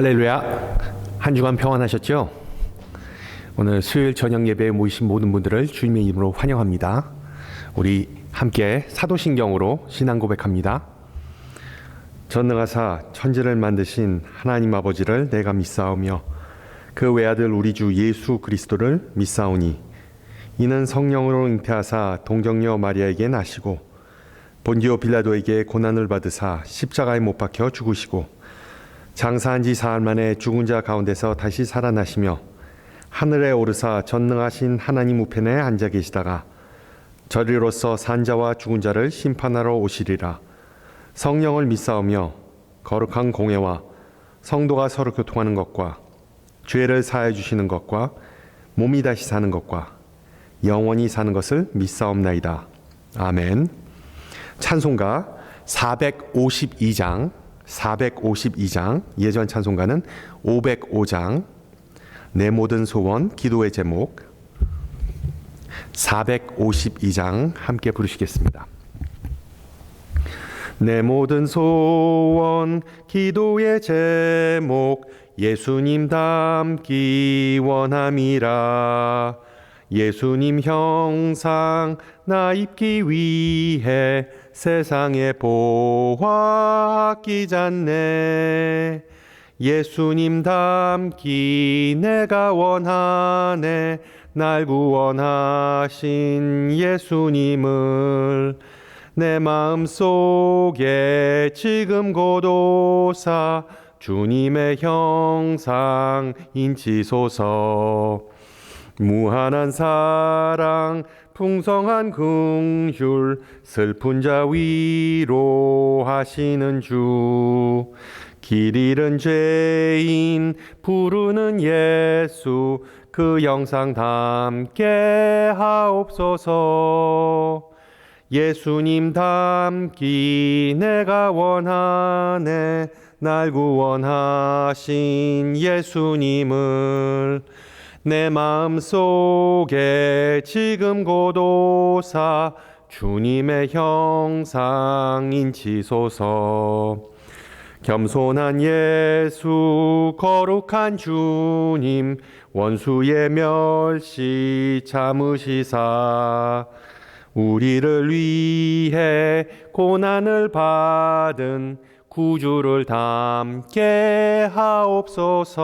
할렐루야. 한 주간 평안하셨죠? 오늘 수요일 저녁 예배에 모이신 모든 분들을 주님의 이름으로 환영합니다. 우리 함께 사도신경으로 신앙 고백합니다. 전능하사 천지를 만드신 하나님 아버지를 내가 믿사오며 그 외아들 우리 주 예수 그리스도를 믿사오니 이는 성령으로 잉태하사 동정녀 마리아에게 나시고 본디오 빌라도에게 고난을 받으사 십자가에 못 박혀 죽으시고 장사한 지 사흘 만에 죽은 자 가운데서 다시 살아나시며 하늘에 오르사 전능하신 하나님 우편에 앉아 계시다가 저리로서 산자와 죽은 자를 심판하러 오시리라. 성령을 믿사오며 거룩한 공회와 성도가 서로 교통하는 것과 죄를 사하여 주시는 것과 몸이 다시 사는 것과 영원히 사는 것을 믿사옵나이다. 아멘. 찬송가 452장 예전 찬송가는 505장 내 모든 소원 기도의 제목 452장 함께 부르시겠습니다. 내 모든 소원 기도의 제목 예수님 닮기 원함이라. 예수님 형상 나 입기 위해 세상에 보화 아끼잖네. 예수님 닮기 내가 원하네. 날 구원하신 예수님을 내 마음속에 지금 고도사 주님의 형상 인치소서. 무한한 사랑 풍성한 긍휼 슬픈 자 위로하시는 주. 길 잃은 죄인 부르는 예수 그 영상 담게 하옵소서. 예수님 닮기 내가 원하네. 날 구원하신 예수님을 내 마음속에 지금 고도사 주님의 형상 인치소서. 겸손한 예수 거룩한 주님 원수의 멸시 참으시사 우리를 위해 고난을 받은 구주를 닮게 하옵소서.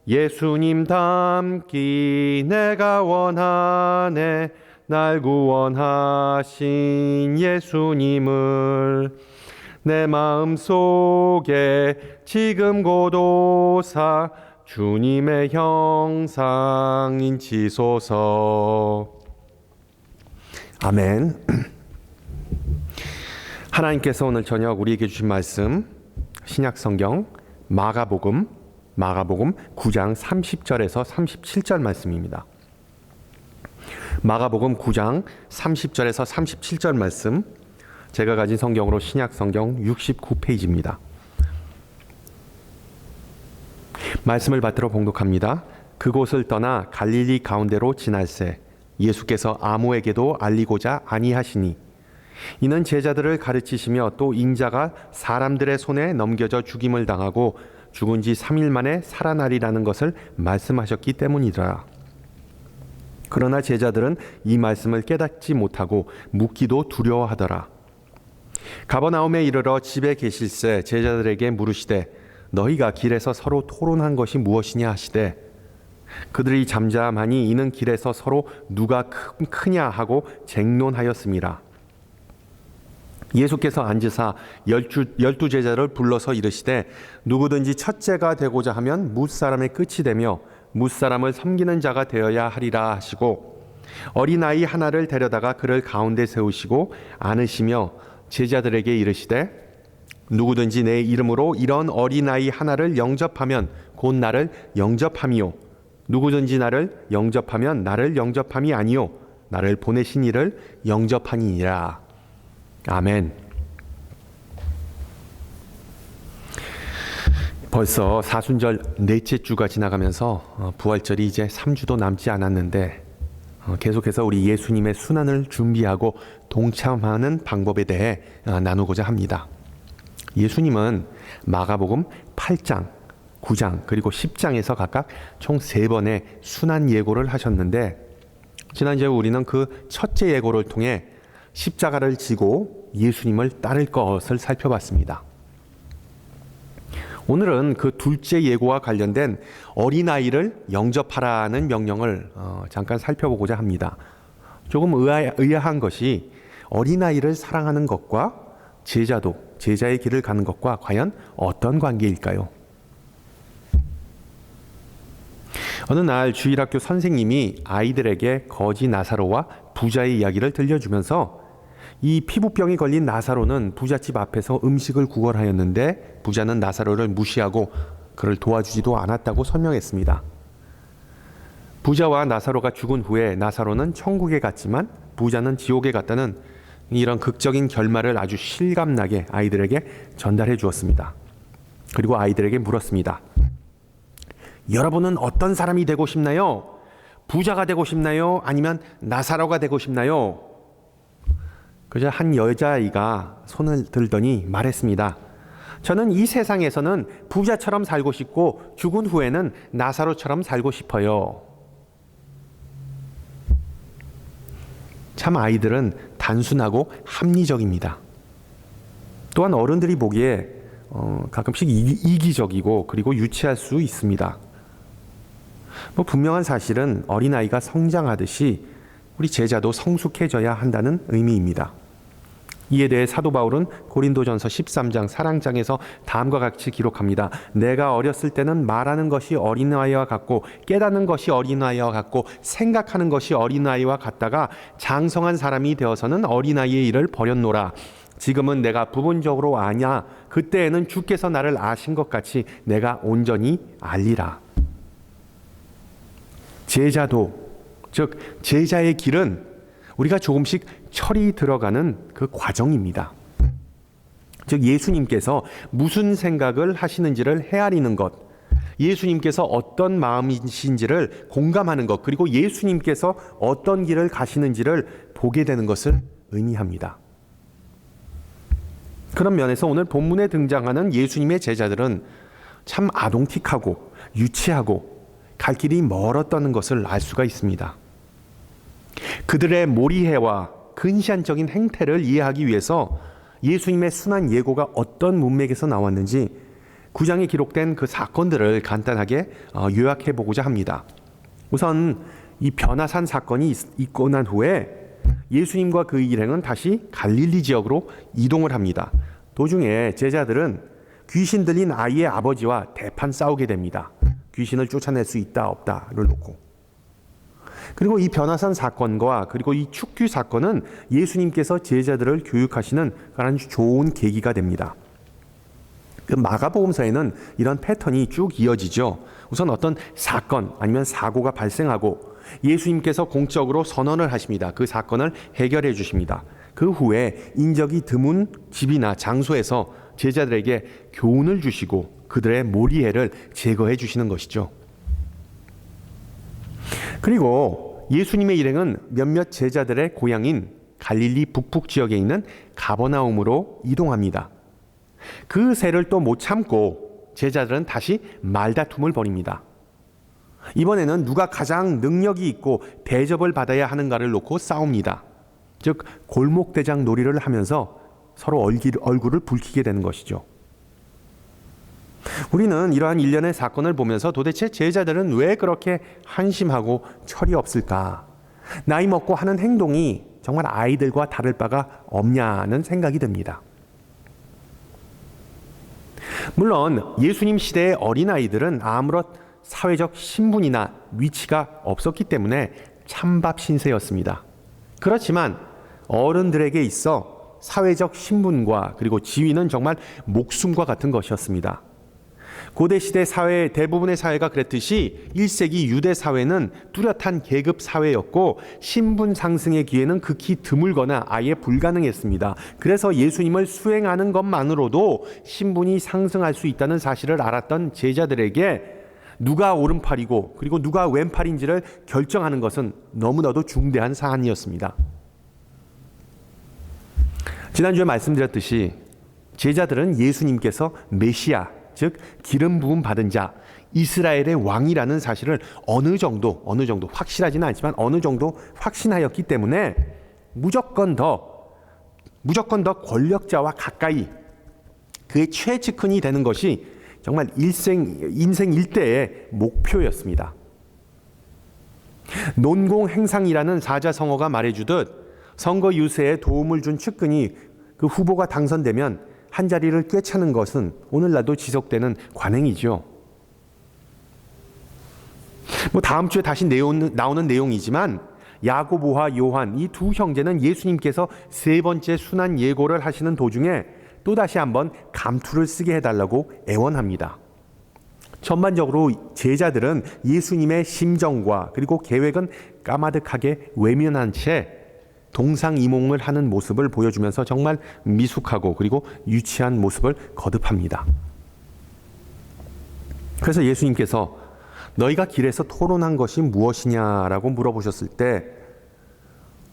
예수님 닮기 내가 원하네. 날 구원하신 예수님을 내 마음속에 지금 고도사 주님의 형상 인치소서. 아멘. 하나님께서 오늘 저녁 우리에게 주신 말씀 신약성경 마가복음 9장 30절에서 37절 말씀입니다. 마가복음 9장 30절에서 37절 말씀 제가 가진 성경으로 신약성경 69페이지입니다. 말씀을 받들어 봉독합니다. 그곳을 떠나 갈릴리 가운데로 지날새 예수께서 아무에게도 알리고자 아니하시니 이는 제자들을 가르치시며 또 인자가 사람들의 손에 넘겨져 죽임을 당하고 죽은 지 3일 만에 살아나리라는 것을 말씀하셨기 때문이더라. 그러나 제자들은 이 말씀을 깨닫지 못하고 묻기도 두려워하더라. 가버나움에 이르러 집에 계실새 제자들에게 물으시되 너희가 길에서 서로 토론한 것이 무엇이냐 하시되 그들이 잠잠하니 이는 길에서 서로 누가 크냐 하고 쟁론하였음이라. 예수께서 앉으사 열두 제자를 불러서 이르시되 누구든지 첫째가 되고자 하면 뭇사람의 끝이 되며 뭇사람을 섬기는 자가 되어야 하리라 하시고 어린아이 하나를 데려다가 그를 가운데 세우시고 안으시며 제자들에게 이르시되 누구든지 내 이름으로 이런 어린아이 하나를 영접하면 곧 나를 영접함이요 누구든지 나를 영접하면 나를 영접함이 아니요 나를 보내신 이를 영접하니라. 아멘. 벌써 사순절 넷째 주가 지나가면서 부활절이 이제 3주도 남지 않았는데 계속해서 우리 예수님의 순환을 준비하고 동참하는 방법에 대해 나누고자 합니다. 예수님은 마가복음 8장, 9장 그리고 10장에서 각각 총 3번의 순환 예고를 하셨는데, 지난주에 우리는 그 첫째 예고를 통해 십자가를 지고 예수님을 따를 것을 살펴봤습니다. 오늘은 그 둘째 예고와 관련된 어린아이를 영접하라는 명령을 잠깐 살펴보고자 합니다. 조금 의아한 것이 어린아이를 사랑하는 것과 제자의 길을 가는 것과 과연 어떤 관계일까요? 어느 날 주일학교 선생님이 아이들에게 거지 나사로와 부자의 이야기를 들려주면서 이 피부병이 걸린 나사로는 부잣집 앞에서 음식을 구걸하였는데 부자는 나사로를 무시하고 그를 도와주지도 않았다고 설명했습니다. 부자와 나사로가 죽은 후에 나사로는 천국에 갔지만 부자는 지옥에 갔다는 이런 극적인 결말을 아주 실감나게 아이들에게 전달해 주었습니다. 그리고 아이들에게 물었습니다. 여러분은 어떤 사람이 되고 싶나요? 부자가 되고 싶나요? 아니면 나사로가 되고 싶나요? 그저 한 여자아이가 손을 들더니 말했습니다. 저는 이 세상에서는 부자처럼 살고 싶고 죽은 후에는 나사로처럼 살고 싶어요. 참 아이들은 단순하고 합리적입니다. 또한 어른들이 보기에 가끔씩 이기적이고 그리고 유치할 수 있습니다. 분명한 사실은 어린아이가 성장하듯이 우리 제자도 성숙해져야 한다는 의미입니다. 이에 대해 사도 바울은 고린도전서 13장 사랑장에서 다음과 같이 기록합니다. 내가 어렸을 때는 말하는 것이 어린아이와 같고 깨닫는 것이 어린아이와 같고 생각하는 것이 어린아이와 같다가 장성한 사람이 되어서는 어린아이의 일을 버렸노라. 지금은 내가 부분적으로 아냐. 그때에는 주께서 나를 아신 것 같이 내가 온전히 알리라. 제자도, 즉 제자의 길은 우리가 조금씩 철이 들어가는 그 과정입니다. 즉 예수님께서 무슨 생각을 하시는지를 헤아리는 것, 예수님께서 어떤 마음이신지를 공감하는 것, 그리고 예수님께서 어떤 길을 가시는지를 보게 되는 것을 의미합니다. 그런 면에서 오늘 본문에 등장하는 예수님의 제자들은 참 아동틱하고 유치하고 갈 길이 멀었다는 것을 알 수가 있습니다. 그들의 몰이해와 근시안적인 행태를 이해하기 위해서 예수님의 순한 예고가 어떤 문맥에서 나왔는지 9장에 기록된 그 사건들을 간단하게 요약해 보고자 합니다. 우선 이 변화산 사건이 있고 난 후에 예수님과 그 일행은 다시 갈릴리 지역으로 이동을 합니다. 도중에 제자들은 귀신 들린 아이의 아버지와 대판 싸우게 됩니다. 귀신을 쫓아낼 수 있다 없다를 놓고. 그리고 이 변화산 사건과 그리고 이 축규 사건은 예수님께서 제자들을 교육하시는 아주 좋은 계기가 됩니다. 그 마가복음서에는 이런 패턴이 쭉 이어지죠. 우선 어떤 사건 아니면 사고가 발생하고 예수님께서 공적으로 선언을 하십니다. 그 사건을 해결해 주십니다. 그 후에 인적이 드문 집이나 장소에서 제자들에게 교훈을 주시고 그들의 몰이해를 제거해 주시는 것이죠. 그리고 예수님의 일행은 몇몇 제자들의 고향인 갈릴리 북북 지역에 있는 가버나움으로 이동합니다. 그 세를 또 못 참고 제자들은 다시 말다툼을 벌입니다. 이번에는 누가 가장 능력이 있고 대접을 받아야 하는가를 놓고 싸웁니다. 즉 골목대장 놀이를 하면서 서로 얼굴을 붉히게 되는 것이죠. 우리는 이러한 일련의 사건을 보면서 도대체 제자들은 왜 그렇게 한심하고 철이 없을까? 나이 먹고 하는 행동이 정말 아이들과 다를 바가 없냐는 생각이 듭니다. 물론 예수님 시대의 어린아이들은 아무런 사회적 신분이나 위치가 없었기 때문에 찬밥 신세였습니다. 그렇지만 어른들에게 있어 사회적 신분과 그리고 지위는 정말 목숨과 같은 것이었습니다. 고대 시대 사회 대부분의 사회가 그랬듯이 1세기 유대 사회는 뚜렷한 계급 사회였고 신분 상승의 기회는 극히 드물거나 아예 불가능했습니다. 그래서 예수님을 수행하는 것만으로도 신분이 상승할 수 있다는 사실을 알았던 제자들에게 누가 오른팔이고 그리고 누가 왼팔인지를 결정하는 것은 너무나도 중대한 사안이었습니다. 지난주에 말씀드렸듯이 제자들은 예수님께서 메시아, 즉 기름 부음 받은 자, 이스라엘의 왕이라는 사실을 어느 정도 확실하지는 않지만 어느 정도 확신하였기 때문에 무조건 더 권력자와 가까이 그의 최측근이 되는 것이 정말 인생 일대의 목표였습니다. 논공행상이라는 사자성어가 말해주듯 선거 유세에 도움을 준 측근이 그 후보가 당선되면 한 자리를 꿰차는 것은 오늘날도 지속되는 관행이죠. 다음 주에 다시 나오는 내용이지만 야고보와 요한 이 두 형제는 예수님께서 세 번째 순환 예고를 하시는 도중에 또다시 한번 감투를 쓰게 해달라고 애원합니다. 전반적으로 제자들은 예수님의 심정과 그리고 계획은 까마득하게 외면한 채 동상이몽을 하는 모습을 보여주면서 정말 미숙하고 그리고 유치한 모습을 거듭합니다. 그래서 예수님께서 너희가 길에서 토론한 것이 무엇이냐라고 물어보셨을 때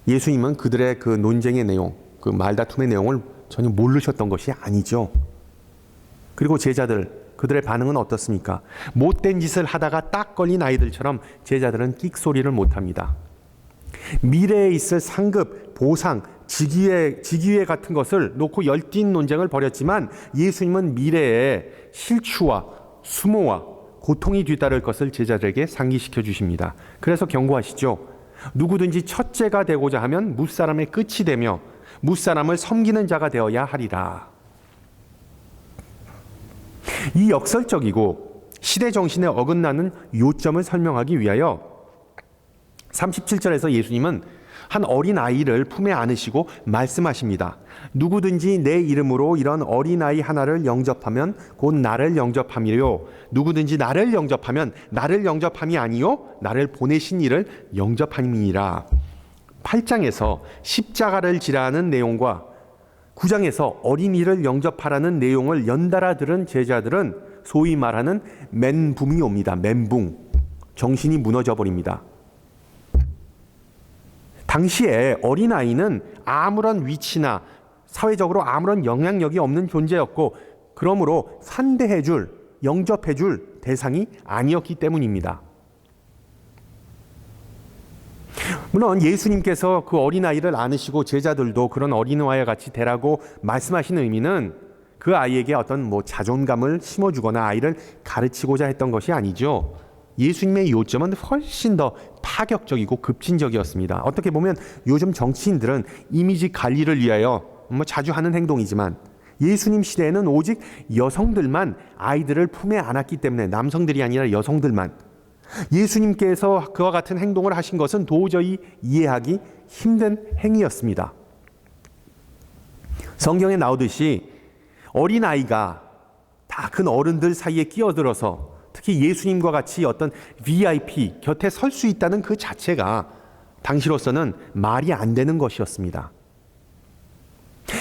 예수님은 그들의 그 논쟁의 내용, 그 말다툼의 내용을 전혀 모르셨던 것이 아니죠. 그리고 그들의 반응은 어떻습니까? 못된 짓을 하다가 딱 걸린 아이들처럼 제자들은 끽소리를 못합니다. 미래에 있을 상급, 보상, 직위회 같은 것을 놓고 열띤 논쟁을 벌였지만 예수님은 미래에 실추와 수모와 고통이 뒤따를 것을 제자들에게 상기시켜 주십니다. 그래서 경고하시죠. 누구든지 첫째가 되고자 하면 무사람의 끝이 되며 무사람을 섬기는 자가 되어야 하리라. 이 역설적이고 시대 정신에 어긋나는 요점을 설명하기 위하여 37절에서 예수님은 한 어린아이를 품에 안으시고 말씀하십니다. 누구든지 내 이름으로 이런 어린아이 하나를 영접하면 곧 나를 영접함이요. 누구든지 나를 영접하면 나를 영접함이 아니요 나를 보내신 이를 영접함이니라. 8장에서 십자가를 지라는 내용과 9장에서 어린이를 영접하라는 내용을 연달아 들은 제자들은 소위 말하는 멘붕이 옵니다. 멘붕. 정신이 무너져 버립니다. 당시에 어린아이는 아무런 위치나 사회적으로 아무런 영향력이 없는 존재였고 그러므로 상대해줄, 영접해줄 대상이 아니었기 때문입니다. 물론 예수님께서 그 어린아이를 안으시고 제자들도 그런 어린아이와 같이 되라고 말씀하시는 의미는 그 아이에게 어떤 자존감을 심어주거나 아이를 가르치고자 했던 것이 아니죠. 예수님의 요점은 훨씬 더 파격적이고 급진적이었습니다. 어떻게 보면 요즘 정치인들은 이미지 관리를 위하여 자주 하는 행동이지만 예수님 시대에는 오직 여성들만 아이들을 품에 안았기 때문에 남성들이 아니라 여성들만 예수님께서 그와 같은 행동을 하신 것은 도저히 이해하기 힘든 행위였습니다. 성경에 나오듯이 어린아이가 다 큰 어른들 사이에 끼어들어서 특히 예수님과 같이 어떤 VIP 곁에 설 수 있다는 그 자체가 당시로서는 말이 안 되는 것이었습니다.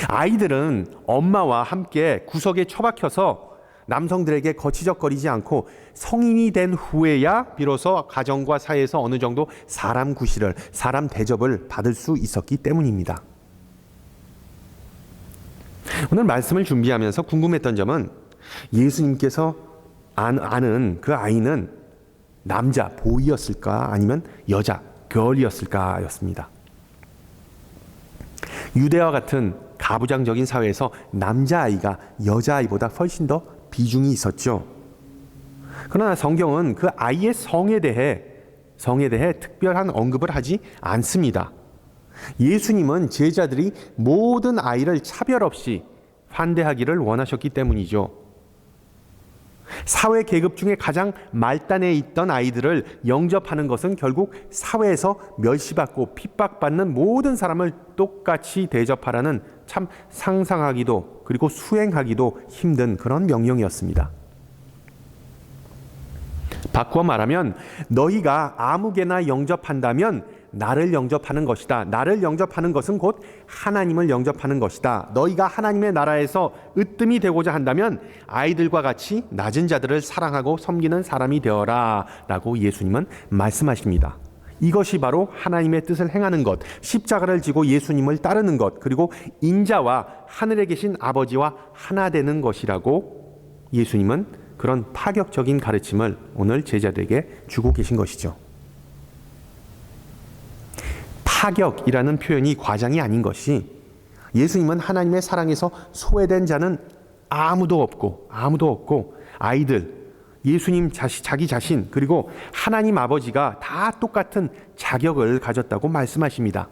아이들은 엄마와 함께 구석에 처박혀서 남성들에게 거치적거리지 않고 성인이 된 후에야 비로소 가정과 사회에서 어느 정도 사람 구실을, 사람 대접을 받을 수 있었기 때문입니다. 오늘 말씀을 준비하면서 궁금했던 점은 예수님께서 아는 그 아이는 남자, 보이였을까 아니면 여자, 걸이었을까 였습니다. 유대와 같은 가부장적인 사회에서 남자아이가 여자아이보다 훨씬 더 비중이 있었죠. 그러나 성경은 그 아이의 성에 대해 특별한 언급을 하지 않습니다. 예수님은 제자들이 모든 아이를 차별 없이 환대하기를 원하셨기 때문이죠. 사회 계급 중에 가장 말단에 있던 아이들을 영접하는 것은 결국 사회에서 멸시받고 핍박받는 모든 사람을 똑같이 대접하라는 참 상상하기도 그리고 수행하기도 힘든 그런 명령이었습니다. 바꾸어 말하면 너희가 아무개나 영접한다면 나를 영접하는 것이다. 나를 영접하는 것은 곧 하나님을 영접하는 것이다. 너희가 하나님의 나라에서 으뜸이 되고자 한다면 아이들과 같이 낮은 자들을 사랑하고 섬기는 사람이 되어라 라고 예수님은 말씀하십니다. 이것이 바로 하나님의 뜻을 행하는 것, 십자가를 지고 예수님을 따르는 것, 그리고 인자와 하늘에 계신 아버지와 하나 되는 것이라고 예수님은 그런 파격적인 가르침을 오늘 제자들에게 주고 계신 것이죠. 파격이라는 표현이 과장이 아닌 것이, 예수님은 하나님의 사랑에서 소외된 자는 아무도 없고 아이들, 예수님 자기 자신, 그리고 하나님 아버지가 다 똑같은 자격을 가졌다고 말씀하십니다.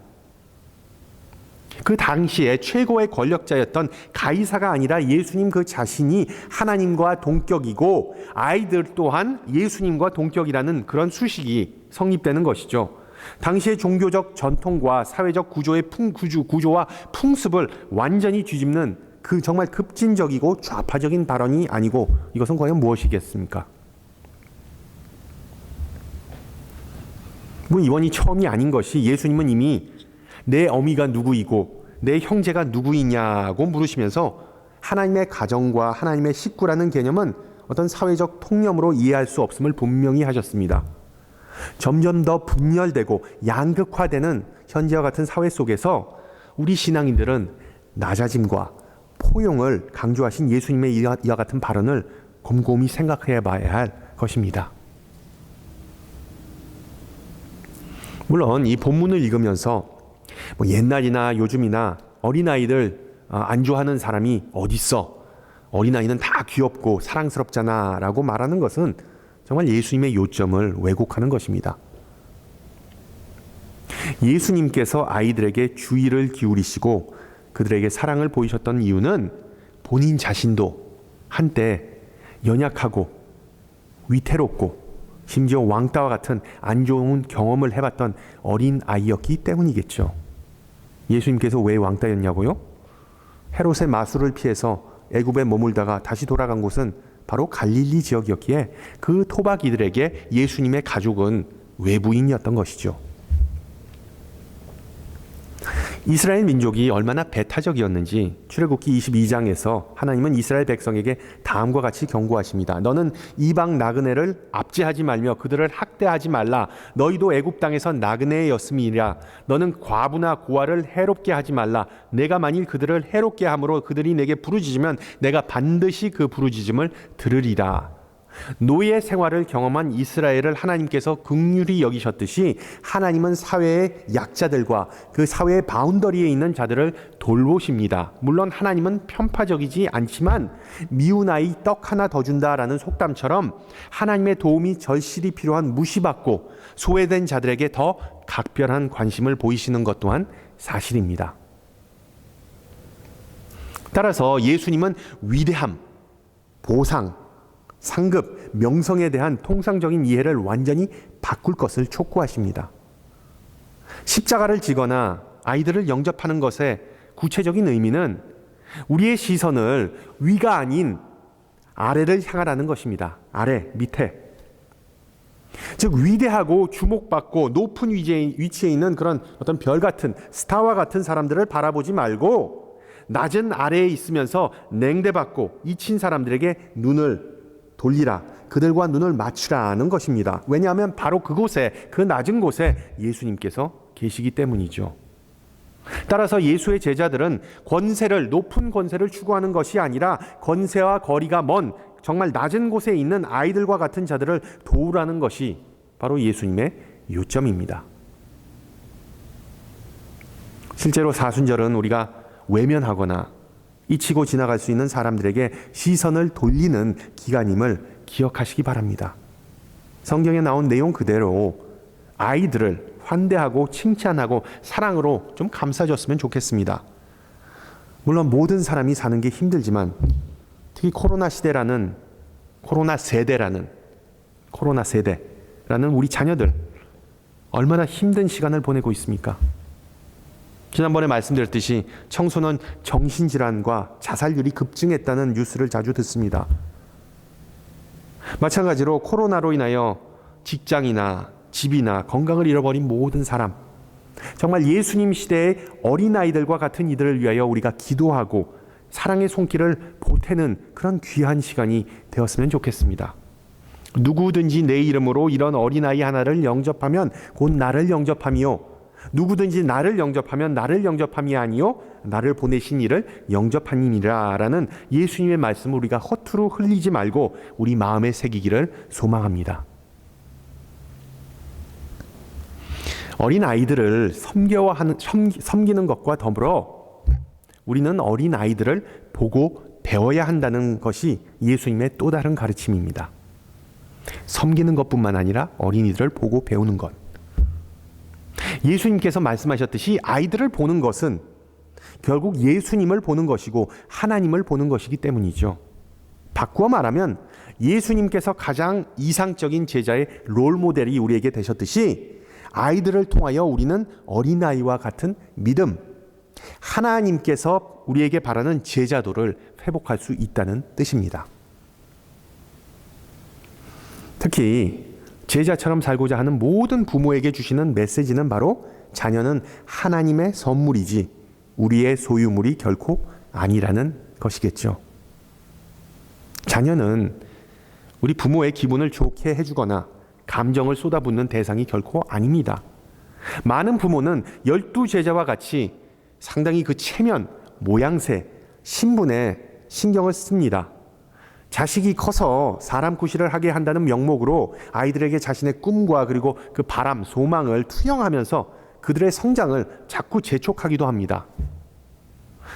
그 당시에 최고의 권력자였던 가이사가 아니라 예수님 그 자신이 하나님과 동격이고 아이들 또한 예수님과 동격이라는 그런 수식이 성립되는 것이죠. 당시의 종교적 전통과 사회적 구조와 풍습을 완전히 뒤집는 그 정말 급진적이고 좌파적인 발언이 아니고 이것은 과연 무엇이겠습니까? 이번이 처음이 아닌 것이, 예수님은 이미 내 어미가 누구이고 내 형제가 누구이냐고 물으시면서 하나님의 가정과 하나님의 식구라는 개념은 어떤 사회적 통념으로 이해할 수 없음을 분명히 하셨습니다. 점점 더 분열되고 양극화되는 현재와 같은 사회 속에서 우리 신앙인들은 낮아짐과 포용을 강조하신 예수님의 이와 같은 발언을 곰곰이 생각해 봐야 할 것입니다. 물론 이 본문을 읽으면서 옛날이나 요즘이나 어린아이들 안 좋아하는 사람이 어딨어, 어린아이는 다 귀엽고 사랑스럽잖아 라고 말하는 것은 정말 예수님의 요점을 왜곡하는 것입니다. 예수님께서 아이들에게 주의를 기울이시고 그들에게 사랑을 보이셨던 이유는 본인 자신도 한때 연약하고 위태롭고 심지어 왕따와 같은 안 좋은 경험을 해봤던 어린 아이였기 때문이겠죠. 예수님께서 왜 왕따였냐고요? 헤롯의 마술을 피해서 애굽에 머물다가 다시 돌아간 곳은 바로 갈릴리 지역이었기에 그 토박이들에게 예수님의 가족은 외부인이었던 것이죠. 이스라엘 민족이 얼마나 배타적이었는지 출애굽기 22장에서 하나님은 이스라엘 백성에게 다음과 같이 경고하십니다. 너는 이방 나그네를 압제하지 말며 그들을 학대하지 말라. 너희도 애굽 땅에서 나그네였음이라. 너는 과부나 고아를 해롭게 하지 말라. 내가 만일 그들을 해롭게 함으로 그들이 내게 부르짖으면 내가 반드시 그 부르짖음을 들으리라. 노예 생활을 경험한 이스라엘을 하나님께서 긍휼히 여기셨듯이 하나님은 사회의 약자들과 그 사회의 바운더리에 있는 자들을 돌보십니다. 물론 하나님은 편파적이지 않지만 미운 아이 떡 하나 더 준다라는 속담처럼 하나님의 도움이 절실히 필요한 무시받고 소외된 자들에게 더 각별한 관심을 보이시는 것 또한 사실입니다. 따라서 예수님은 위대함, 보상, 상급, 명성에 대한 통상적인 이해를 완전히 바꿀 것을 촉구하십니다. 십자가를 지거나 아이들을 영접하는 것의 구체적인 의미는 우리의 시선을 위가 아닌 아래를 향하라는 것입니다. 아래, 밑에. 즉 위대하고 주목받고 높은 위치에 있는 그런 어떤 별 같은 스타와 같은 사람들을 바라보지 말고 낮은 아래에 있으면서 냉대받고 잊힌 사람들에게 눈을 돌리라. 그들과 눈을 맞추라는 것입니다. 왜냐하면 바로 그곳에, 그 낮은 곳에 예수님께서 계시기 때문이죠. 따라서 예수의 제자들은 높은 권세를 추구하는 것이 아니라 권세와 거리가 먼 정말 낮은 곳에 있는 아이들과 같은 자들을 도우라는 것이 바로 예수님의 요점입니다. 실제로 사순절은 우리가 외면하거나 잊히고 지나갈 수 있는 사람들에게 시선을 돌리는 기간임을 기억하시기 바랍니다. 성경에 나온 내용 그대로 아이들을 환대하고 칭찬하고 사랑으로 좀 감싸줬으면 좋겠습니다. 물론 모든 사람이 사는 게 힘들지만 특히 코로나 세대라는 우리 자녀들 얼마나 힘든 시간을 보내고 있습니까? 지난번에 말씀드렸듯이 청소년 정신질환과 자살률이 급증했다는 뉴스를 자주 듣습니다. 마찬가지로 코로나로 인하여 직장이나 집이나 건강을 잃어버린 모든 사람, 정말 예수님 시대의 어린아이들과 같은 이들을 위하여 우리가 기도하고 사랑의 손길을 보태는 그런 귀한 시간이 되었으면 좋겠습니다. 누구든지 내 이름으로 이런 어린아이 하나를 영접하면 곧 나를 영접함이요 누구든지 나를 영접하면 나를 영접함이 아니요 나를 보내신 이를 영접함이니라 라는 예수님의 말씀을 우리가 허투루 흘리지 말고 우리 마음에 새기기를 소망합니다. 어린아이들을 섬기는 것과 더불어 우리는 어린아이들을 보고 배워야 한다는 것이 예수님의 또 다른 가르침입니다. 섬기는 것뿐만 아니라 어린이들을 보고 배우는 것. 예수님께서 말씀하셨듯이 아이들을 보는 것은 결국 예수님을 보는 것이고 하나님을 보는 것이기 때문이죠. 바꾸어 말하면 예수님께서 가장 이상적인 제자의 롤모델이 우리에게 되셨듯이 아이들을 통하여 우리는 어린아이와 같은 믿음, 하나님께서 우리에게 바라는 제자도를 회복할 수 있다는 뜻입니다. 특히 제자처럼 살고자 하는 모든 부모에게 주시는 메시지는 바로 자녀는 하나님의 선물이지 우리의 소유물이 결코 아니라는 것이겠죠. 자녀는 우리 부모의 기분을 좋게 해주거나 감정을 쏟아붓는 대상이 결코 아닙니다. 많은 부모는 12제자와 같이 상당히 그 체면, 모양새, 신분에 신경을 씁니다. 자식이 커서 사람 구실을 하게 한다는 명목으로 아이들에게 자신의 꿈과 그리고 그 바람, 소망을 투영하면서 그들의 성장을 자꾸 재촉하기도 합니다.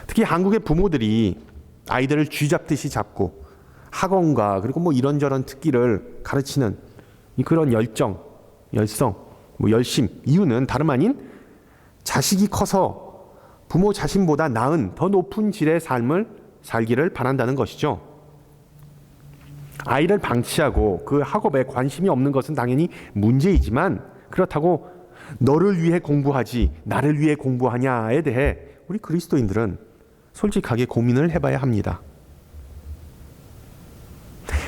특히 한국의 부모들이 아이들을 쥐잡듯이 잡고 학원과 그리고 뭐 이런저런 특기를 가르치는 그런 열정, 열성, 열심, 이유는 다름 아닌 자식이 커서 부모 자신보다 나은 더 높은 질의 삶을 살기를 바란다는 것이죠. 아이를 방치하고 그 학업에 관심이 없는 것은 당연히 문제이지만 그렇다고 너를 위해 공부하지 나를 위해 공부하냐에 대해 우리 그리스도인들은 솔직하게 고민을 해봐야 합니다.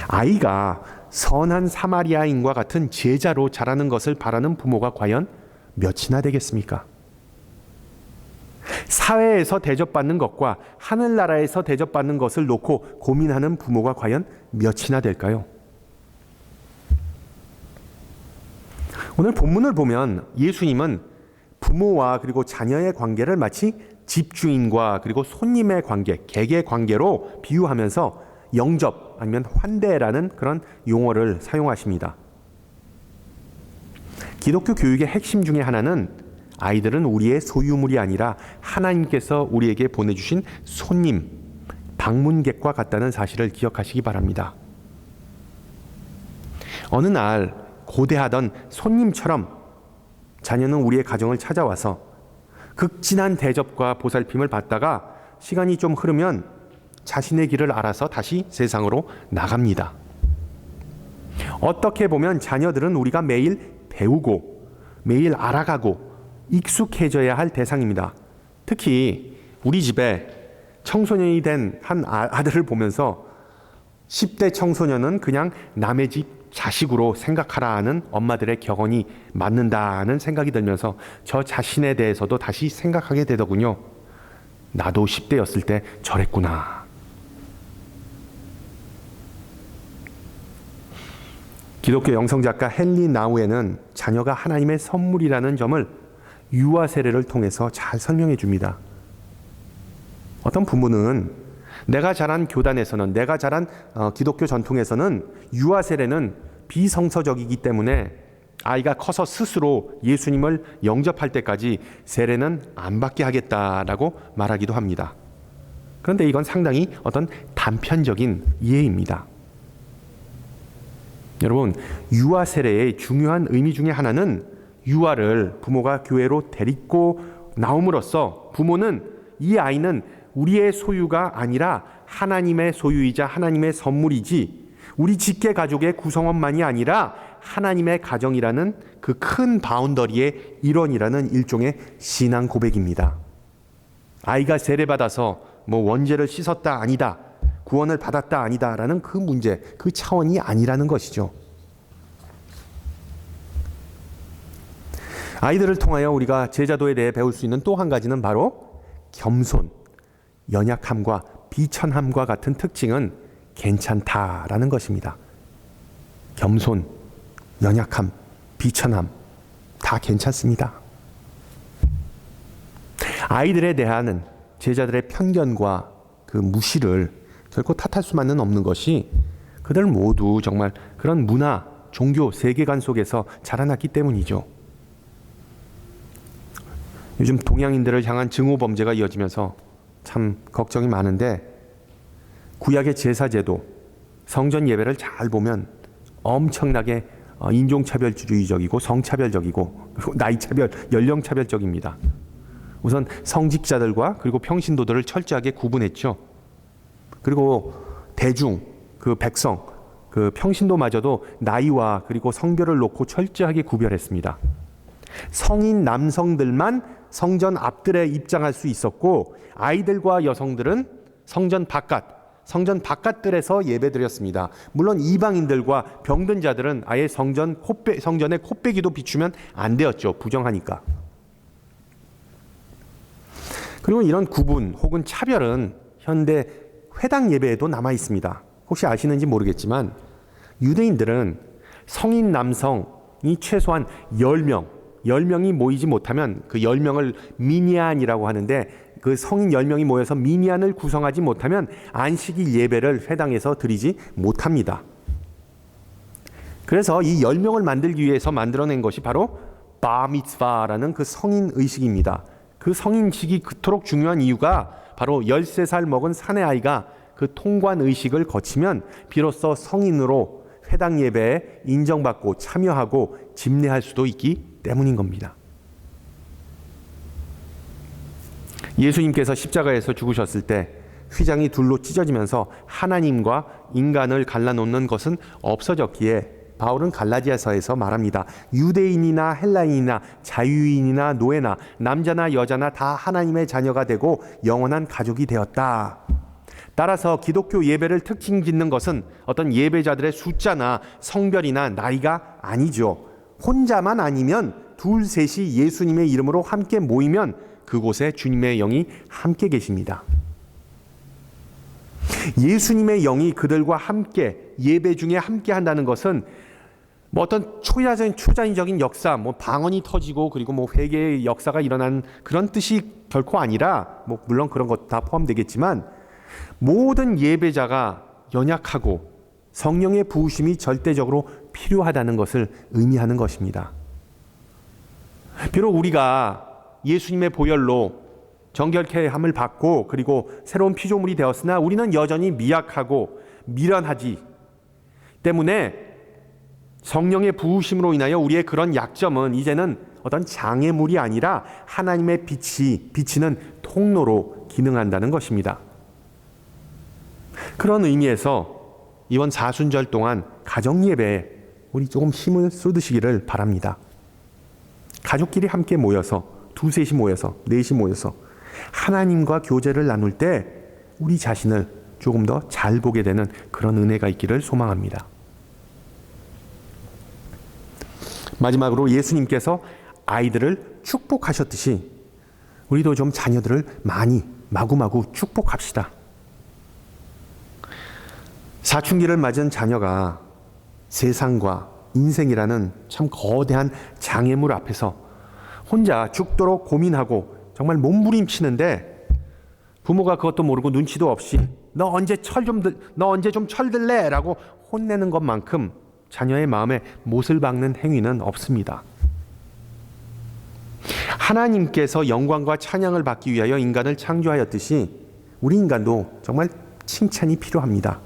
아이가 선한 사마리아인과 같은 제자로 자라는 것을 바라는 부모가 과연 몇이나 되겠습니까? 사회에서 대접받는 것과 하늘나라에서 대접받는 것을 놓고 고민하는 부모가 과연 몇이나 될까요? 오늘 본문을 보면 예수님은 부모와 그리고 자녀의 관계를 마치 집주인과 그리고 손님의 관계, 객의 관계로 비유하면서 영접 아니면 환대라는 그런 용어를 사용하십니다. 기독교 교육의 핵심 중에 하나는 아이들은 우리의 소유물이 아니라 하나님께서 우리에게 보내주신 손님, 방문객과 같다는 사실을 기억하시기 바랍니다. 어느 날 고대하던 손님처럼 자녀는 우리의 가정을 찾아와서 극진한 대접과 보살핌을 받다가 시간이 좀 흐르면 자신의 길을 알아서 다시 세상으로 나갑니다. 어떻게 보면 자녀들은 우리가 매일 배우고 매일 알아가고 익숙해져야 할 대상입니다. 특히 우리 집에 청소년이 된 한 아들을 보면서 10대 청소년은 그냥 남의 집 자식으로 생각하라는 엄마들의 격언이 맞는다는 생각이 들면서 저 자신에 대해서도 다시 생각하게 되더군요. 나도 10대였을 때 저랬구나. 기독교 영성작가 헨리 나우에는 자녀가 하나님의 선물이라는 점을 유아 세례를 통해서 잘 설명해 줍니다. 어떤 부모는 내가 자란 교단에서는, 내가 자란 기독교 전통에서는 유아 세례는 비성서적이기 때문에 아이가 커서 스스로 예수님을 영접할 때까지 세례는 안 받게 하겠다라고 말하기도 합니다. 그런데 이건 상당히 어떤 단편적인 이해입니다. 여러분, 유아 세례의 중요한 의미 중에 하나는 유아를 부모가 교회로 데리고 나옴으로써 부모는 이 아이는 우리의 소유가 아니라 하나님의 소유이자 하나님의 선물이지 우리 직계 가족의 구성원만이 아니라 하나님의 가정이라는 그 큰 바운더리의 일원이라는 일종의 신앙 고백입니다. 아이가 세례받아서 원죄를 씻었다 아니다, 구원을 받았다 아니다라는 그 문제, 그 차원이 아니라는 것이죠. 아이들을 통하여 우리가 제자도에 대해 배울 수 있는 또 한 가지는 바로 겸손, 연약함과 비천함과 같은 특징은 괜찮다라는 것입니다. 겸손, 연약함, 비천함 다 괜찮습니다. 아이들에 대한 제자들의 편견과 그 무시를 결코 탓할 수만은 없는 것이 그들 모두 정말 그런 문화, 종교, 세계관 속에서 자라났기 때문이죠. 요즘 동양인들을 향한 증오 범죄가 이어지면서 참 걱정이 많은데, 구약의 제사제도, 성전 예배를 잘 보면 엄청나게 인종차별주의적이고 성차별적이고 그리고 나이차별, 연령차별적입니다. 우선 성직자들과 그리고 평신도들을 철저하게 구분했죠. 그리고 대중, 그 백성, 그 평신도마저도 나이와 그리고 성별을 놓고 철저하게 구별했습니다. 성인 남성들만 성전 앞들에 입장할 수 있었고, 아이들과 여성들은 성전 바깥들에서 예배드렸습니다. 물론 이방인들과 병든 자들은 아예 성전에 콧배기도 비추면 안 되었죠. 부정하니까. 그리고 이런 구분 혹은 차별은 현대 회당 예배에도 남아 있습니다. 혹시 아시는지 모르겠지만 유대인들은 성인 남성이 최소한 10명이 모이지 못하면 그 10명을 미니안이라고 하는데, 그 성인 10명이 모여서 미니안을 구성하지 못하면 안식일 예배를 회당에서 드리지 못합니다. 그래서 이 10명을 만들기 위해서 만들어낸 것이 바로 바미츠바라는 그 성인 의식입니다. 그 성인식이 그토록 중요한 이유가 바로 13살 먹은 사내아이가 그 통관 의식을 거치면 비로소 성인으로 회당 예배에 인정받고 참여하고 집례할 수도 있기 때문인 겁니다. 예수님께서 십자가에서 죽으셨을 때 휘장이 둘로 찢어지면서 하나님과 인간을 갈라놓는 것은 없어졌기에 바울은 갈라디아서에서 말합니다. 유대인이나 헬라인이나 자유인이나 노예나 남자나 여자나 다 하나님의 자녀가 되고 영원한 가족이 되었다. 따라서 기독교 예배를 특징 짓는 것은 어떤 예배자들의 숫자나 성별이나 나이가 아니죠. 혼자만 아니면 둘, 셋이 예수님의 이름으로 함께 모이면 그곳에 주님의 영이 함께 계십니다. 예수님의 영이 그들과 함께 예배 중에 함께 한다는 것은 뭐 어떤 초자연적인 역사, 뭐 방언이 터지고 그리고 뭐 회개의 역사가 일어난 그런 뜻이 결코 아니라, 뭐 물론 그런 것 다 포함되겠지만 모든 예배자가 연약하고 성령의 부으심이 절대적으로 필요하다는 것을 의미하는 것입니다. 비록 우리가 예수님의 보혈로 정결케 함을 받고 그리고 새로운 피조물이 되었으나 우리는 여전히 미약하고 미련하지 때문에 성령의 부으심으로 인하여 우리의 그런 약점은 이제는 어떤 장애물이 아니라 하나님의 빛이 비치는 통로로 기능한다는 것입니다. 그런 의미에서 이번 사순절 동안 가정예배에 우리 조금 힘을 쏟으시기를 바랍니다. 가족끼리 함께 모여서 두셋이 모여서 넷이 모여서 하나님과 교제를 나눌 때 우리 자신을 조금 더 잘 보게 되는 그런 은혜가 있기를 소망합니다. 마지막으로 예수님께서 아이들을 축복하셨듯이 우리도 좀 자녀들을 많이 마구마구 축복합시다. 사춘기를 맞은 자녀가 세상과 인생이라는 참 거대한 장애물 앞에서 혼자 죽도록 고민하고 정말 몸부림치는데 부모가 그것도 모르고 눈치도 없이 너 언제 좀 철들래? 라고 혼내는 것만큼 자녀의 마음에 못을 박는 행위는 없습니다. 하나님께서 영광과 찬양을 받기 위하여 인간을 창조하였듯이 우리 인간도 정말 칭찬이 필요합니다.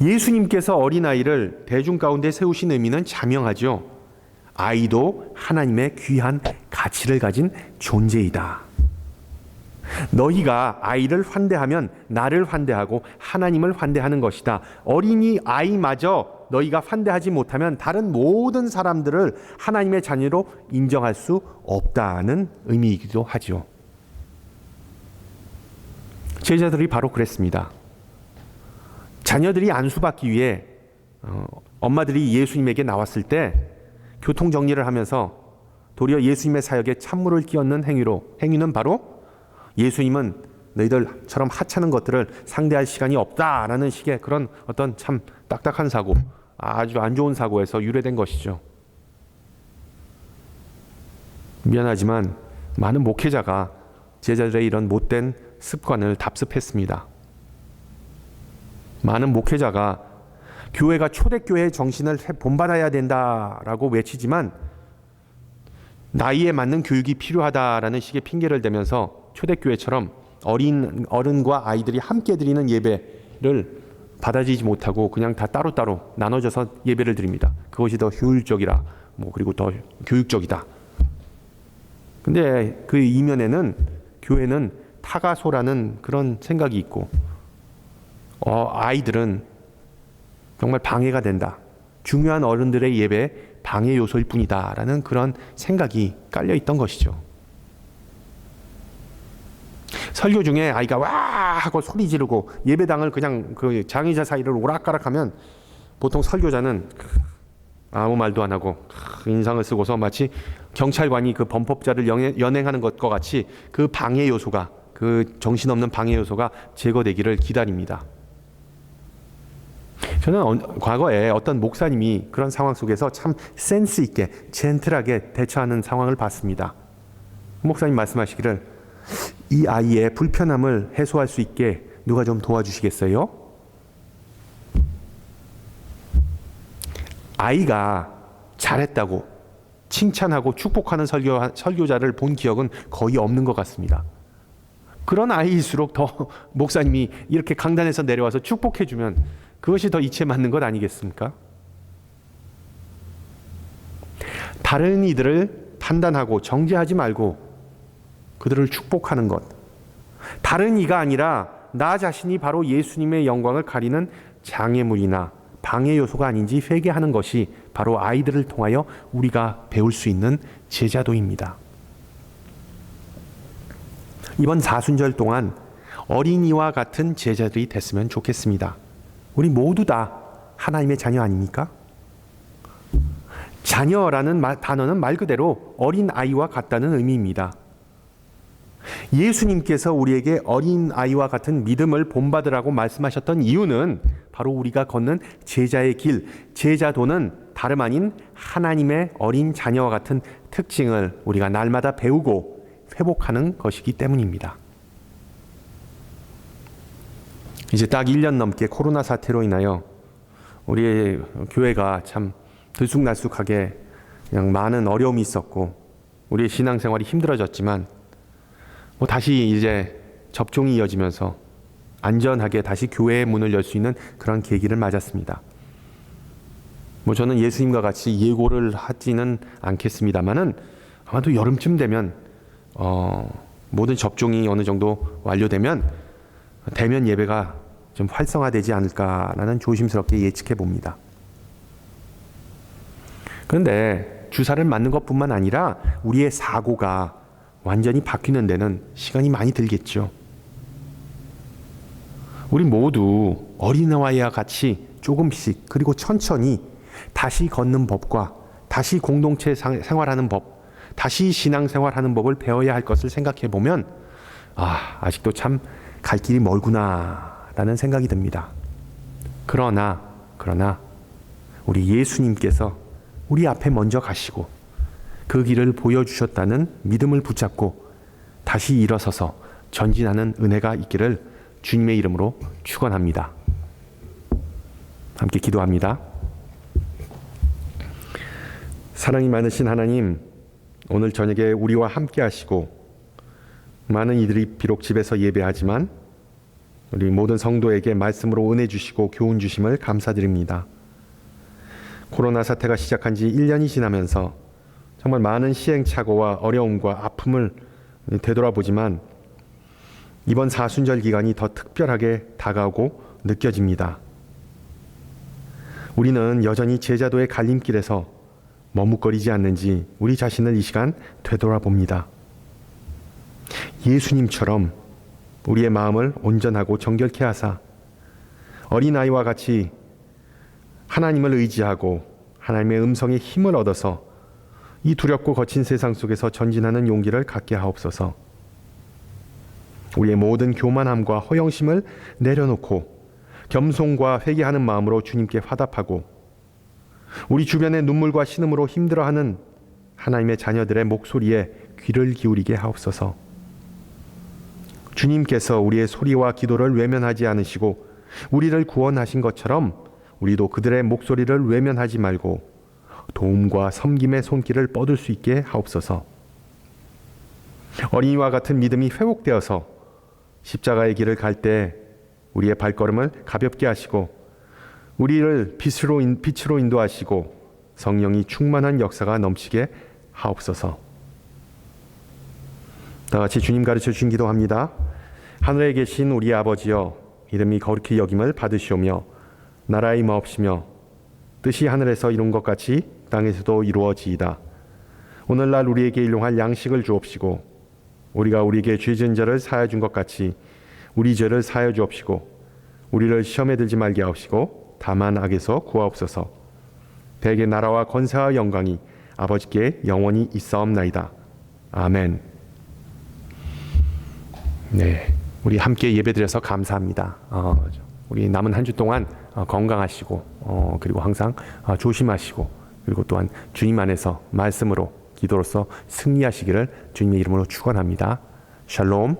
예수님께서 어린아이를 대중 가운데 세우신 의미는 자명하죠. 아이도 하나님의 귀한 가치를 가진 존재이다. 너희가 아이를 환대하면 나를 환대하고 하나님을 환대하는 것이다. 어린이 아이마저 너희가 환대하지 못하면 다른 모든 사람들을 하나님의 자녀로 인정할 수 없다는 의미이기도 하죠. 제자들이 바로 그랬습니다. 자녀들이 안수받기 위해 엄마들이 예수님에게 나왔을 때 교통정리를 하면서 도리어 예수님의 사역에 찬물을 끼얹는 행위는 바로 예수님은 너희들처럼 하찮은 것들을 상대할 시간이 없다라는 식의 그런 어떤 참 딱딱한 사고, 아주 안 좋은 사고에서 유래된 것이죠. 미안하지만 많은 목회자가 제자들의 이런 못된 습관을 답습했습니다. 많은 목회자가 교회가 초대교회의 정신을 본받아야 된다라고 외치지만 나이에 맞는 교육이 필요하다라는 식의 핑계를 대면서 초대교회처럼 어른과 아이들이 함께 드리는 예배를 받아들이지 못하고 그냥 다 따로따로 나눠져서 예배를 드립니다. 그것이 더 효율적이라 그리고 더 교육적이다. 근데 그 이면에는 교회는 타가소라는 그런 생각이 있고 아이들은 정말 방해가 된다. 중요한 어른들의 예배 방해 요소일 뿐이다 라는 그런 생각이 깔려 있던 것이죠. 설교 중에 아이가 와 하고 소리 지르고 예배당을 그냥 그 장의자 사이를 오락가락하면 보통 설교자는 아무 말도 안 하고 인상을 쓰고서 마치 경찰관이 그 범법자를 연행하는 것과 같이 그 방해 요소가, 그 정신없는 방해 요소가 제거되기를 기다립니다. 저는 과거에 어떤 목사님이 그런 상황 속에서 참 센스 있게 젠틀하게 대처하는 상황을 봤습니다. 목사님 말씀하시기를 이 아이의 불편함을 해소할 수 있게 누가 좀 도와주시겠어요? 아이가 잘했다고 칭찬하고 축복하는 설교자를 본 기억은 거의 없는 것 같습니다. 그런 아이일수록 더 목사님이 이렇게 강단에서 내려와서 축복해주면 그것이 더 이치에 맞는 것 아니겠습니까? 다른 이들을 판단하고 정죄하지 말고 그들을 축복하는 것. 다른 이가 아니라 나 자신이 바로 예수님의 영광을 가리는 장애물이나 방해 요소가 아닌지 회개하는 것이 바로 아이들을 통하여 우리가 배울 수 있는 제자도입니다. 이번 사순절 동안 어린이와 같은 제자들이 됐으면 좋겠습니다. 우리 모두 다 하나님의 자녀 아닙니까? 자녀라는 단어는 말 그대로 어린 아이와 같다는 의미입니다. 예수님께서 우리에게 어린 아이와 같은 믿음을 본받으라고 말씀하셨던 이유는 바로 우리가 걷는 제자의 길, 제자도는 다름 아닌 하나님의 어린 자녀와 같은 특징을 우리가 날마다 배우고 회복하는 것이기 때문입니다. 이제 딱 1년 넘게 코로나 사태로 인하여 우리의 교회가 참 들쑥날쑥하게 그냥 많은 어려움이 있었고 우리의 신앙생활이 힘들어졌지만 다시 이제 접종이 이어지면서 안전하게 다시 교회의 문을 열 수 있는 그런 계기를 맞았습니다. 저는 예수님과 같이 예고를 하지는 않겠습니다만은 아마도 여름쯤 되면 모든 접종이 어느 정도 완료되면 대면 예배가 좀 활성화되지 않을까라는 조심스럽게 예측해 봅니다. 그런데 주사를 맞는 것뿐만 아니라 우리의 사고가 완전히 바뀌는 데는 시간이 많이 들겠죠. 우리 모두 어린아이와 같이 조금씩 그리고 천천히 다시 걷는 법과 다시 공동체 생활하는 법, 다시 신앙생활하는 법을 배워야 할 것을 생각해 보면 아직도 참 갈 길이 멀구나라는 생각이 듭니다. 그러나 우리 예수님께서 우리 앞에 먼저 가시고 그 길을 보여주셨다는 믿음을 붙잡고 다시 일어서서 전진하는 은혜가 있기를 주님의 이름으로 축원합니다. 함께 기도합니다. 사랑이 많으신 하나님, 오늘 저녁에 우리와 함께 하시고 많은 이들이 비록 집에서 예배하지만 우리 모든 성도에게 말씀으로 은혜 주시고 교훈 주심을 감사드립니다. 코로나 사태가 시작한 지 1년이 지나면서 정말 많은 시행착오와 어려움과 아픔을 되돌아보지만 이번 사순절 기간이 더 특별하게 다가오고 느껴집니다. 우리는 여전히 제자도의 갈림길에서 머뭇거리지 않는지 우리 자신을 이 시간 되돌아봅니다. 예수님처럼 우리의 마음을 온전하고 정결케 하사 어린아이와 같이 하나님을 의지하고 하나님의 음성에 힘을 얻어서 이 두렵고 거친 세상 속에서 전진하는 용기를 갖게 하옵소서. 우리의 모든 교만함과 허영심을 내려놓고 겸손과 회개하는 마음으로 주님께 화답하고 우리 주변의 눈물과 신음으로 힘들어하는 하나님의 자녀들의 목소리에 귀를 기울이게 하옵소서. 주님께서 우리의 소리와 기도를 외면하지 않으시고 우리를 구원하신 것처럼 우리도 그들의 목소리를 외면하지 말고 도움과 섬김의 손길을 뻗을 수 있게 하옵소서. 어린이와 같은 믿음이 회복되어서 십자가의 길을 갈 때 우리의 발걸음을 가볍게 하시고 우리를 빛으로 인도하시고 성령이 충만한 역사가 넘치게 하옵소서. 다 같이 주님 가르쳐 주신 기도합니다. 하늘에 계신 우리 아버지여, 이름이 거룩히 여김을 받으시오며 나라의 임하옵시며 뜻이 하늘에서 이룬 것 같이 땅에서도 이루어지이다. 오늘날 우리에게 일용할 양식을 주옵시고 우리가 우리에게 죄 지은 자를 사하여 준 것 같이 우리 죄를 사하여 주옵시고 우리를 시험에 들지 말게 하옵시고 다만 악에서 구하옵소서. 대개 나라와 권세와 영광이 아버지께 영원히 있사옵나이다. 아멘. 네, 우리 함께 예배드려서 감사합니다. 우리 남은 한 주 동안 건강하시고 그리고 항상 조심하시고 그리고 또한 주님 안에서 말씀으로 기도로서 승리하시기를 주님의 이름으로 축원합니다. 샬롬.